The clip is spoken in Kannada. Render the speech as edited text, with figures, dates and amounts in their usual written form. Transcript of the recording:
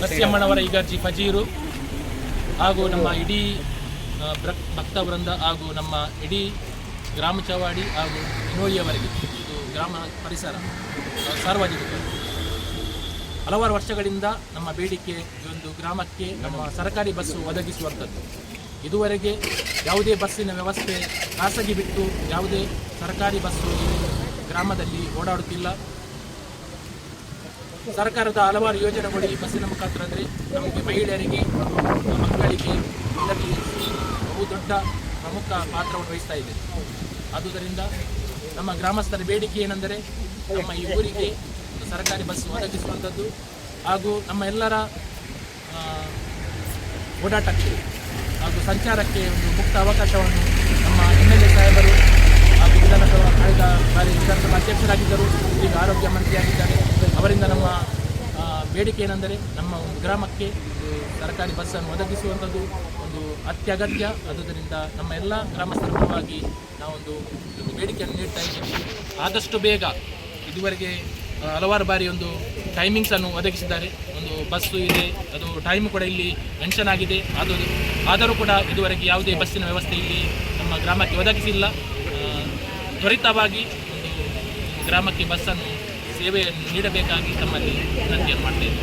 ನರಸಿಂಹಣ್ಣವರ ಇಗರ್ಜಿ ಫಜೀರು ಹಾಗೂ ನಮ್ಮ ಇಡೀ ಭಕ್ತವೃಂದ ಹಾಗೂ ನಮ್ಮ ಇಡೀ ಗ್ರಾಮ ಚವಾಡಿ ಹಾಗೂ ಇನೋಳಿಯವರೆಗೆ ಇದು ಗ್ರಾಮ ಪರಿಸರ ಸಾರ್ವಜನಿಕರು ಹಲವಾರು ವರ್ಷಗಳಿಂದ ನಮ್ಮ ಬೇಡಿಕೆ ಈ ಒಂದು ಗ್ರಾಮಕ್ಕೆ ನಮ್ಮ ಸರ್ಕಾರಿ ಬಸ್ಸು ಒದಗಿಸುವಂಥದ್ದು. ಇದುವರೆಗೆ ಯಾವುದೇ ಬಸ್ಸಿನ ವ್ಯವಸ್ಥೆ ಖಾಸಗಿ ಬಿಟ್ಟು ಯಾವುದೇ ಸರ್ಕಾರಿ ಬಸ್ಸು ಈ ಗ್ರಾಮದಲ್ಲಿ ಓಡಾಡುತ್ತಿಲ್ಲ. ಸರ್ಕಾರದ ಹಲವಾರು ಯೋಜನೆಗಳು ಈ ಬಸ್ಸಿನ ಮುಖಾಂತರ ಅಂದರೆ ನಮಗೆ ಮಹಿಳೆಯರಿಗೆ ಮಕ್ಕಳಿಗೆ ಇದರಲ್ಲಿ ಬಹು ದೊಡ್ಡ ಪ್ರಮುಖ ಪಾತ್ರವನ್ನು ವಹಿಸ್ತಾ ಇದೆ. ಆದುದರಿಂದ ನಮ್ಮ ಗ್ರಾಮಸ್ಥರ ಬೇಡಿಕೆ ಏನೆಂದರೆ ನಮ್ಮ ಈ ಊರಿಗೆ ಒಂದು ಸರ್ಕಾರಿ ಬಸ್ ಒದಗಿಸುವಂಥದ್ದು ಹಾಗೂ ನಮ್ಮ ಎಲ್ಲರ ಓಡಾಟಕ್ಕೆ ಹಾಗೂ ಸಂಚಾರಕ್ಕೆ ಒಂದು ಮುಕ್ತ ಅವಕಾಶವನ್ನು ನಮ್ಮ MLA ಸಾಹೇಬರು ಹಾಗೂ ವಿಧಾನಸಭಾ ಕಳೆದ ಬಾರಿ ವಿಧಾನಸಭಾ ಅಧ್ಯಕ್ಷರಾಗಿದ್ದರು, ಈಗ ಆರೋಗ್ಯ ಮಂತ್ರಿಯಾಗಿದ್ದಾರೆ. ಅವರಿಂದ ನಮ್ಮ ಬೇಡಿಕೆ ಏನೆಂದರೆ ನಮ್ಮ ಒಂದು ಗ್ರಾಮಕ್ಕೆ ಸರ್ಕಾರಿ ಬಸ್ಸನ್ನು ಒದಗಿಸುವಂಥದ್ದು ಒಂದು ಅತ್ಯಗತ್ಯ. ಆದುದರಿಂದ ನಮ್ಮ ಎಲ್ಲ ಗ್ರಾಮಸ್ಥರ ಪರವಾಗಿ ನಾವೊಂದು ಬೇಡಿಕೆಯನ್ನು ನೀಡ್ತಾ ಇದ್ದೀವಿ. ಆದಷ್ಟು ಬೇಗ ಇದುವರೆಗೆ ಹಲವಾರು ಬಾರಿ ಒಂದು ಟೈಮಿಂಗ್ಸನ್ನು ಒದಗಿಸಿದ್ದಾರೆ. ಒಂದು ಬಸ್ಸು ಇದೆ, ಅದು ಟೈಮ್ ಕೂಡ ಇಲ್ಲಿ ಮೆನ್ಷನ್ ಆಗಿದೆ. ಆದರೂ ಕೂಡ ಇದುವರೆಗೆ ಯಾವುದೇ ಬಸ್ಸಿನ ವ್ಯವಸ್ಥೆ ಇಲ್ಲಿ ನಮ್ಮ ಗ್ರಾಮಕ್ಕೆ ಒದಗಿಸಿಲ್ಲ. ತ್ವರಿತವಾಗಿ ಒಂದು ಗ್ರಾಮಕ್ಕೆ ಬಸ್ಸನ್ನು ಸೇವೆಯನ್ನು ನೀಡಬೇಕಾಗಿ ತಮ್ಮಲ್ಲಿ ವಿನಂತಿಯನ್ನು ಮಾಡ್ತೇವೆ.